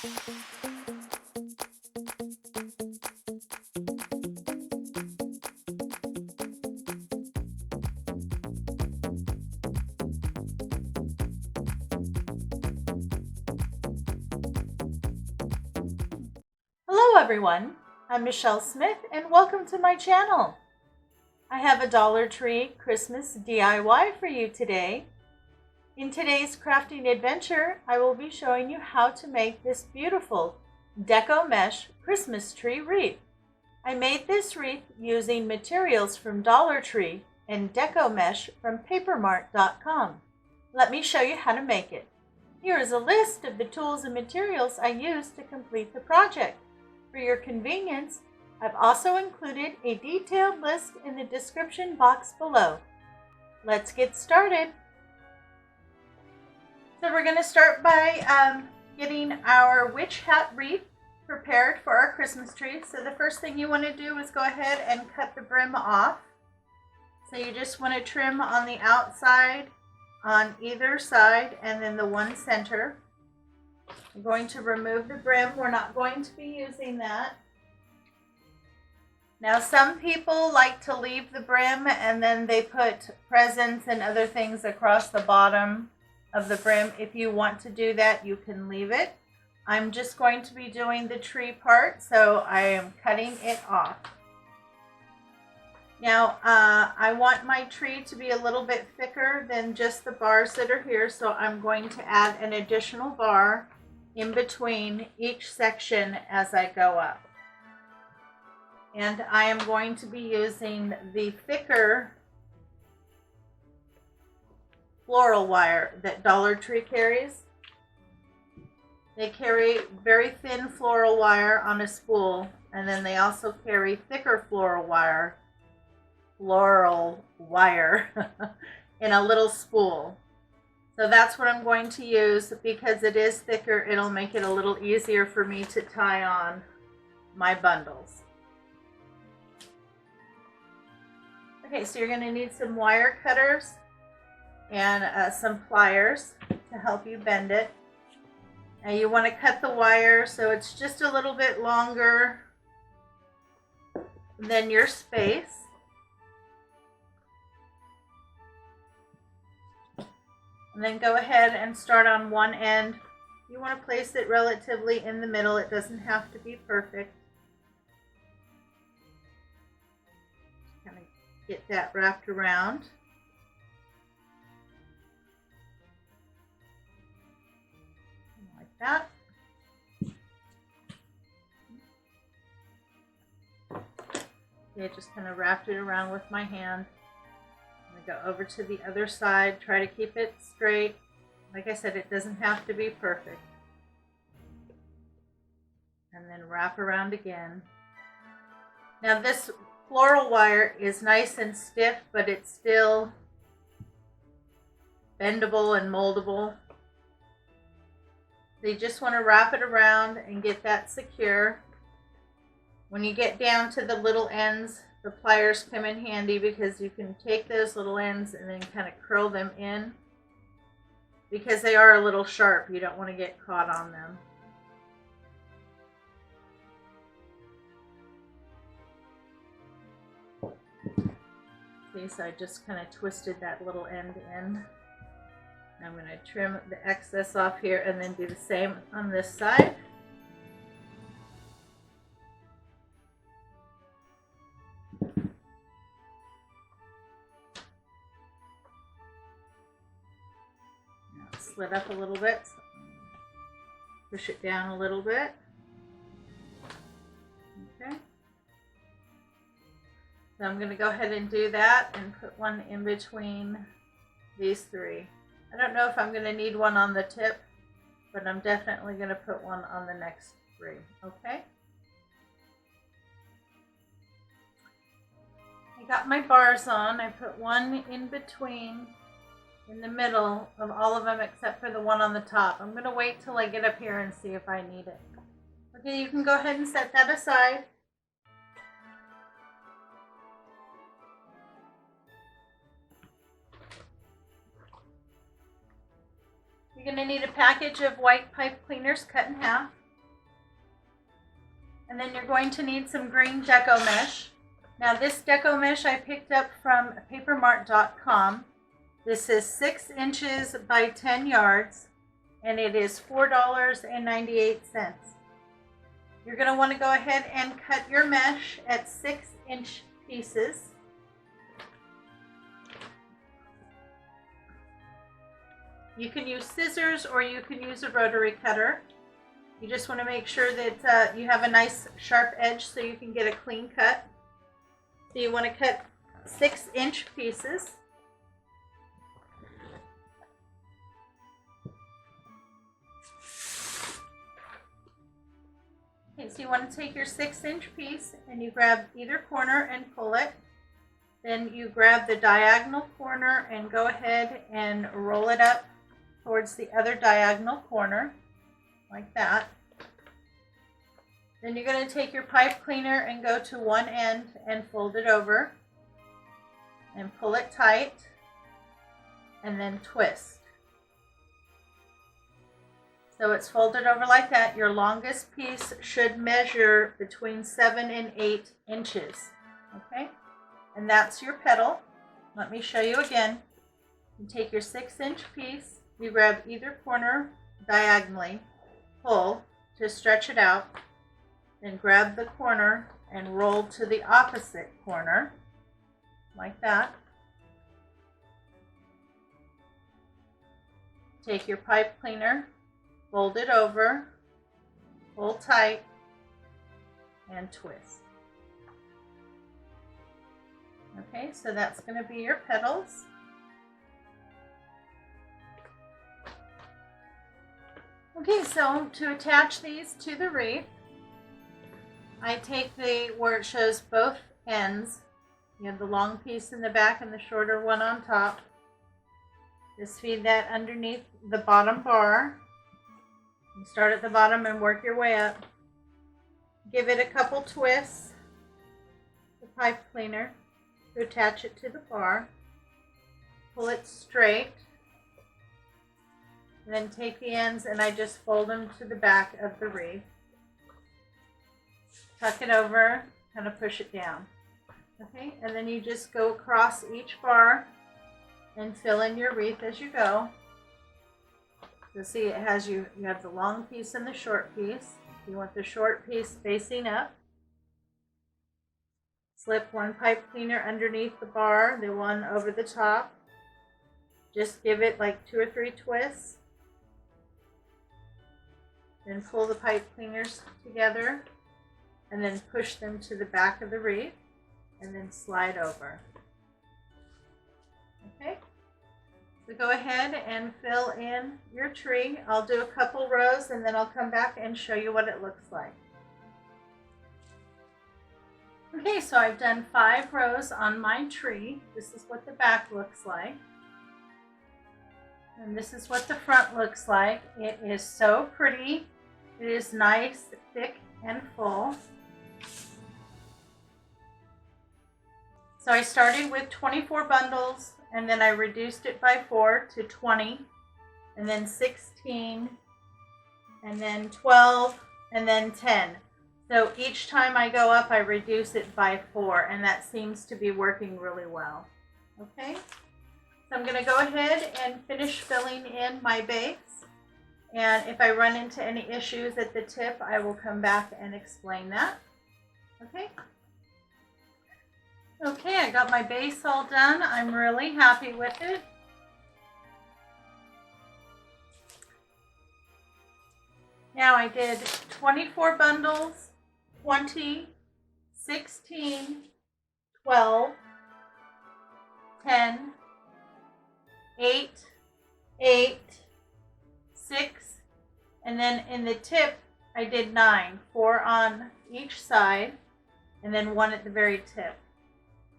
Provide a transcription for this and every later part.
Hello everyone, I'm Michelle Smith and welcome to my channel. I have a Dollar Tree Christmas DIY for you today. In today's crafting adventure, I will be showing you how to make this beautiful Deco Mesh Christmas Tree Wreath. I made this wreath using materials from Dollar Tree and Deco Mesh from papermart.com. Let me show you how to make it. Here is a list of the tools and materials I used to complete the project. For your convenience, I've also included a detailed list in the description box below. Let's get started. So we're going to start by getting our witch hat wreath prepared for our Christmas tree. So the first thing you want to do is go ahead and cut the brim off. So you just want to trim on the outside, on either side, and then the one center. I'm going to remove the brim. We're not going to be using that. Now some people like to leave the brim and then they put presents and other things across the bottom of the brim. If you want to do that, you can leave it. I'm just going to be doing the tree part, so I am cutting it off. Now I want my tree to be a little bit thicker than just the bars that are here, so I'm going to add an additional bar in between each section as I go up. And I am going to be using the thicker floral wire that Dollar Tree carries. They carry very thin floral wire on a spool, and then they also carry thicker floral wire in a little spool. So that's what I'm going to use. Because it is thicker, it'll make it a little easier for me to tie on my bundles. Okay, so you're going to need some wire cutters and some pliers to help you bend it. Now you want to cut the wire so it's just a little bit longer than your space. And then go ahead and start on one end. You want to place it relatively in the middle. It doesn't have to be perfect. Kind of get that wrapped around. Like that. Okay, just kind of wrapped it around with my hand. Go over to the other side, try to keep it straight. Like I said, it doesn't have to be perfect. And then wrap around again. Now this floral wire is nice and stiff, but it's still bendable and moldable. So you just want to wrap it around and get that secure. When you get down to the little ends, the pliers come in handy because you can take those little ends and then kind of curl them in. Because they are a little sharp, you don't want to get caught on them. See, so I just kind of twisted that little end in. I'm going to trim the excess off here and then do the same on this side. Slid up a little bit, push it down a little bit. Okay, so I'm going to go ahead and do that and put one in between these three. I don't know if I'm going to need one on the tip, but I'm definitely going to put one on the next three. Okay, I got my bars on. I put one in between, in the middle of all of them except for the one on the top. I'm going to wait till I get up here and see if I need it. Okay, you can go ahead and set that aside. You're going to need a package of white pipe cleaners cut in half. And then you're going to need some green Deco Mesh. Now this Deco Mesh I picked up from papermart.com. This is 6 inches by 10 yards, and it is $4.98. You're going to want to go ahead and cut your mesh at 6-inch pieces. You can use scissors or you can use a rotary cutter. You just want to make sure that you have a nice sharp edge so you can get a clean cut. So you want to cut 6-inch pieces. Okay, so you want to take your 6-inch piece and you grab either corner and pull it. Then you grab the diagonal corner and go ahead and roll it up towards the other diagonal corner, like that. Then you're going to take your pipe cleaner and go to one end and fold it over and pull it tight and then twist. So it's folded over like that. Your longest piece should measure between 7 and 8 inches. Okay? And that's your petal. Let me show you again. You take your 6-inch piece, you grab either corner diagonally, pull to stretch it out, then grab the corner and roll to the opposite corner, like that. Take your pipe cleaner, fold it over, pull tight, and twist. Okay, so that's going to be your petals. Okay, so to attach these to the wreath, I take where it shows both ends. You have the long piece in the back and the shorter one on top. Just feed that underneath the bottom bar. You start at the bottom and work your way up. Give it a couple twists, the pipe cleaner, to attach it to the bar. Pull it straight. And then take the ends and I just fold them to the back of the wreath. Tuck it over, kind of push it down. Okay, and then you just go across each bar and fill in your wreath as you go. So see, it has you have the long piece and the short piece. You want the short piece facing up. Slip one pipe cleaner underneath the bar, the one over the top. Just give it like 2 or 3 twists. Then pull the pipe cleaners together and then push them to the back of the wreath and then slide over. Okay, so go ahead and fill in your tree. I'll do a couple rows and then I'll come back and show you what it looks like. Okay, so I've done 5 rows on my tree. This is what the back looks like. And this is what the front looks like. It is so pretty. It is nice, thick, and full. So I started with 24 bundles, and then I reduced it by 4 to 20, and then 16, and then 12, and then 10. So each time I go up, I reduce it by 4, and that seems to be working really well. Okay, so I'm going to go ahead and finish filling in my base. And if I run into any issues at the tip, I will come back and explain that. Okay. Okay, I got my base all done. I'm really happy with it. Now I did 24 bundles, 20, 16, 12, 10, 8, 8, 6, and then in the tip I did 9, 4 on each side and then 1 at the very tip.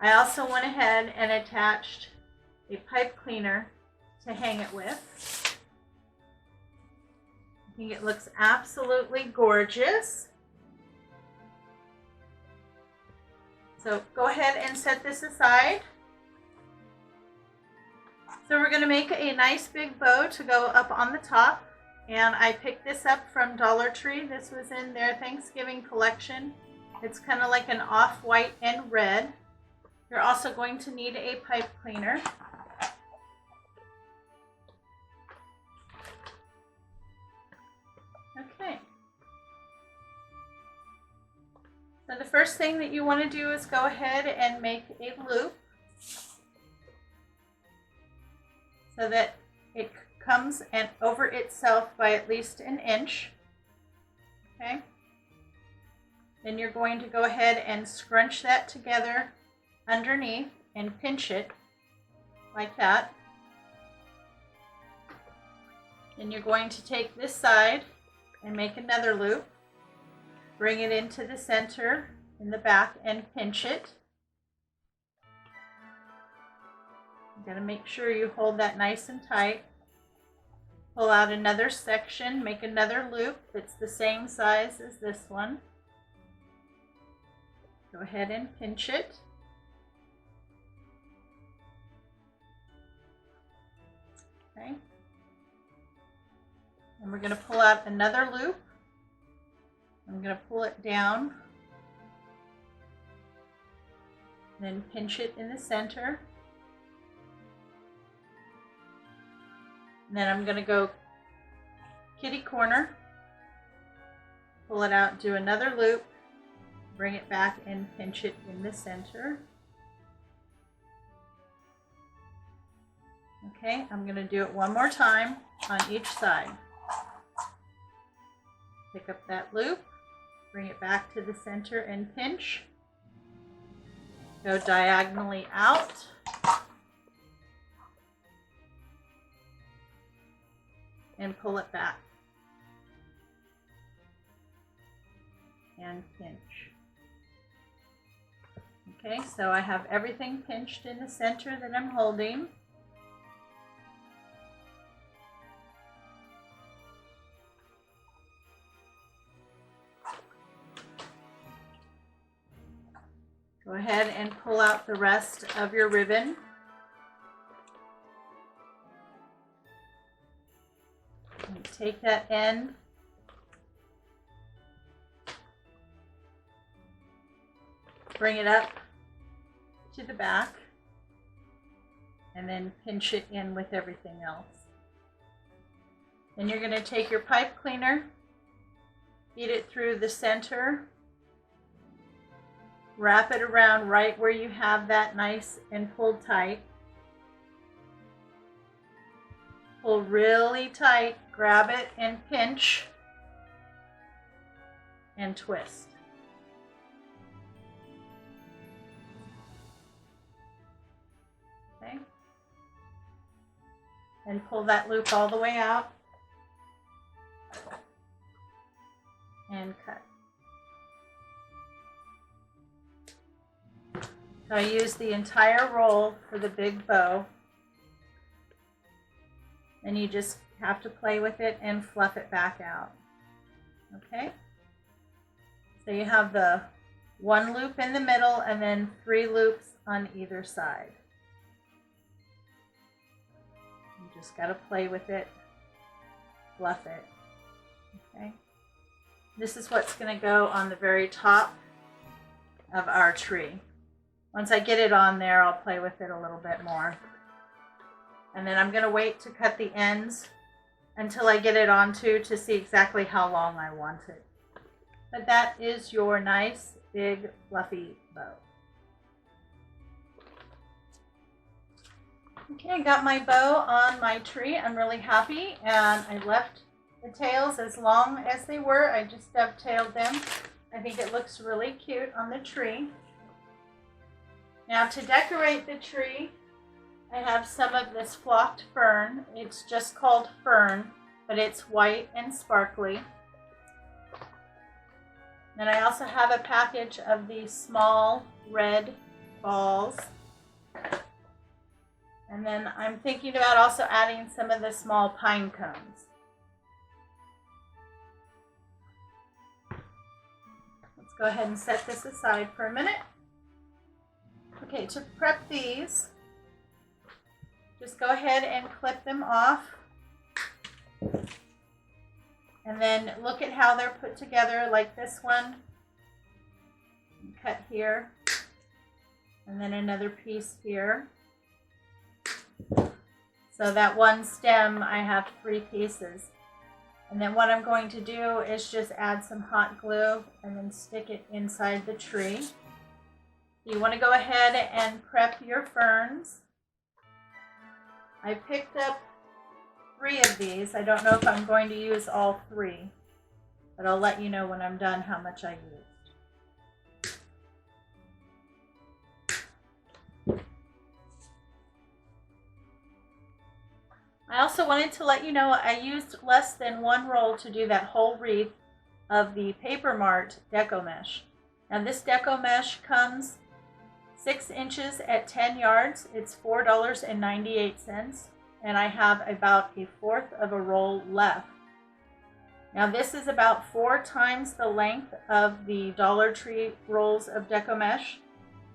I also went ahead and attached a pipe cleaner to hang it with. I think it looks absolutely gorgeous. So go ahead and set this aside. So we're going to make a nice big bow to go up on the top. And I picked this up from Dollar Tree. This was in their Thanksgiving collection. It's kind of like an off-white and red. You're also going to need a pipe cleaner. Okay. So the first thing that you want to do is go ahead and make a loop so that it comes and over itself by at least an inch. Okay. Then you're going to go ahead and scrunch that together underneath and pinch it like that. Then you're going to take this side and make another loop. Bring it into the center in the back and pinch it. You got to make sure you hold that nice and tight. Pull out another section, make another loop that's the same size as this one. Go ahead and pinch it. Okay. And we're going to pull out another loop. I'm going to pull it down, then pinch it in the center. And then I'm going to go kitty corner, pull it out, do another loop, bring it back and pinch it in the center. Okay, I'm going to do it one more time on each side. Pick up that loop, bring it back to the center and pinch. Go diagonally out. And pull it back. And pinch. Okay, so I have everything pinched in the center that I'm holding. Go ahead and pull out the rest of your ribbon. And take that end, bring it up to the back, and then pinch it in with everything else. Then you're going to take your pipe cleaner, feed it through the center, wrap it around right where you have that nice and pulled tight. Pull really tight, grab it and pinch and twist. Okay. And pull that loop all the way out and cut. So I use the entire roll for the big bow. And you just have to play with it and fluff it back out. Okay? So you have the one loop in the middle and then 3 loops on either side. You just got to play with it, fluff it. Okay? This is what's going to go on the very top of our tree. Once I get it on there, I'll play with it a little bit more. And then I'm going to wait to cut the ends until I get it onto to see exactly how long I want it. But that is your nice, big, fluffy bow. Okay, I got my bow on my tree. I'm really happy, and I left the tails as long as they were. I just dovetailed them. I think it looks really cute on the tree. Now to decorate the tree, I have some of this flocked fern. It's just called fern, but it's white and sparkly. Then I also have a package of these small red balls. And then I'm thinking about also adding some of the small pine cones. Let's go ahead and set this aside for a minute. Okay, to prep these, just go ahead and clip them off. And then look at how they're put together, like this one. Cut here. And then another piece here. So that one stem, I have 3 pieces. And then what I'm going to do is just add some hot glue and then stick it inside the tree. You want to go ahead and prep your ferns. I picked up 3 of these. I don't know if I'm going to use all 3, but I'll let you know when I'm done how much I used. I also wanted to let you know I used less than 1 roll to do that whole wreath of the Paper Mart Deco Mesh. Now this Deco Mesh comes 6 inches at 10 yards. It's $4.98, and I have about 1/4 of a roll left. Now this is about 4 times the length of the Dollar Tree rolls of Deco Mesh.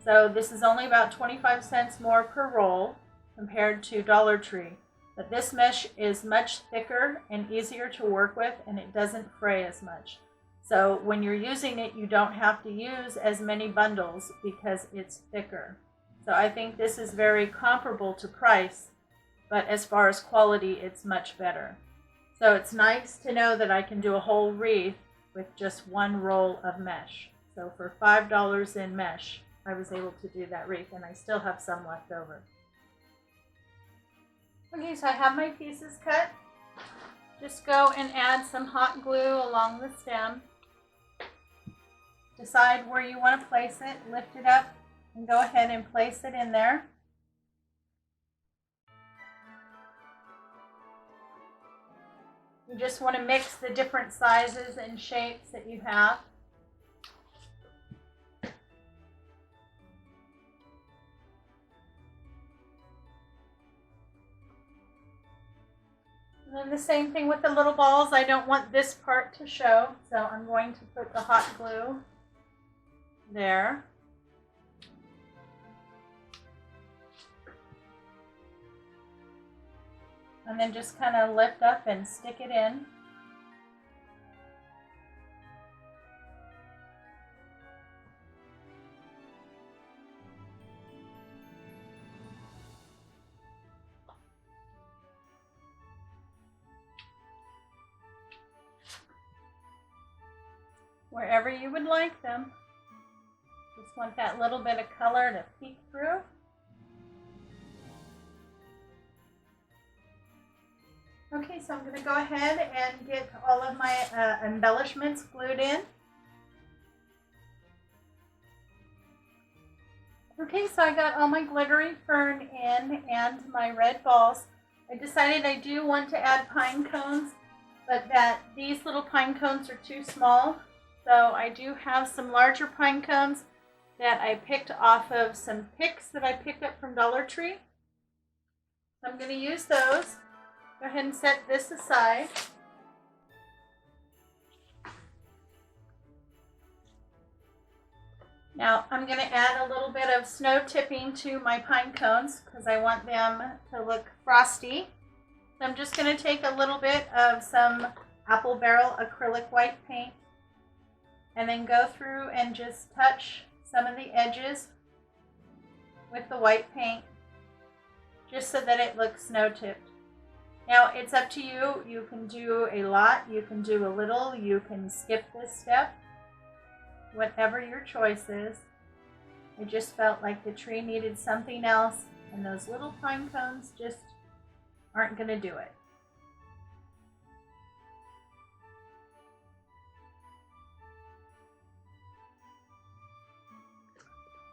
So this is only about 25 cents more per roll compared to Dollar Tree. But this mesh is much thicker and easier to work with, and it doesn't fray as much. So when you're using it, you don't have to use as many bundles because it's thicker. So I think this is very comparable to price, but as far as quality, it's much better. So it's nice to know that I can do a whole wreath with just 1 roll of mesh. So for $5 in mesh, I was able to do that wreath, and I still have some left over. Okay, so I have my pieces cut. Just go and add some hot glue along the stem. Decide where you want to place it, lift it up, and go ahead and place it in there. You just want to mix the different sizes and shapes that you have. And then the same thing with the little balls. I don't want this part to show, so I'm going to put the hot glue there. And then just kind of lift up and stick it in. Wherever you would like them. Just want that little bit of color to peek through. Okay, so I'm going to go ahead and get all of my embellishments glued in. Okay, so I got all my glittery fern in and my red balls. I decided I do want to add pine cones, but that these little pine cones are too small. So I do have some larger pine cones that I picked off of some picks that I picked up from Dollar Tree. So I'm going to use those. Go ahead and set this aside. Now I'm going to add a little bit of snow tipping to my pine cones because I want them to look frosty. So I'm just going to take a little bit of some apple barrel acrylic white paint and then go through and just touch some of the edges with the white paint just so that it looks snow tipped. Now it's up to you. You can do a lot, you can do a little, you can skip this step, whatever your choice is. I just felt like the tree needed something else, and those little pine cones just aren't going to do it.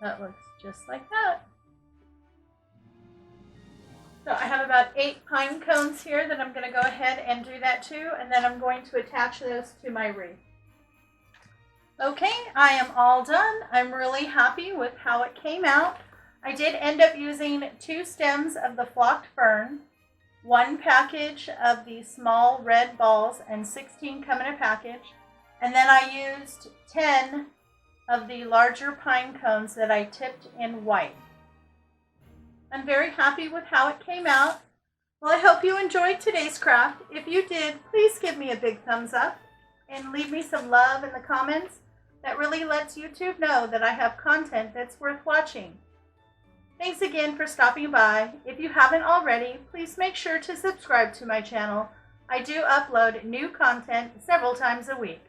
That looks just like that. So I have about 8 pine cones here that I'm going to go ahead and do that to, and then I'm going to attach those to my wreath. Okay, I am all done. I'm really happy with how it came out. I did end up using 2 stems of the flocked fern, 1 package of the small red balls, and 16 come in a package. And then I used 10 of the larger pine cones that I tipped in white. I'm very happy with how it came out. Well, I hope you enjoyed today's craft. If you did, please give me a big thumbs up and leave me some love in the comments. That really lets YouTube know that I have content that's worth watching. Thanks again for stopping by. If you haven't already, please make sure to subscribe to my channel. I do upload new content several times a week.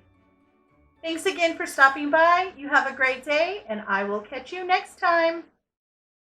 Thanks again for stopping by. You have a great day, and I will catch you next time.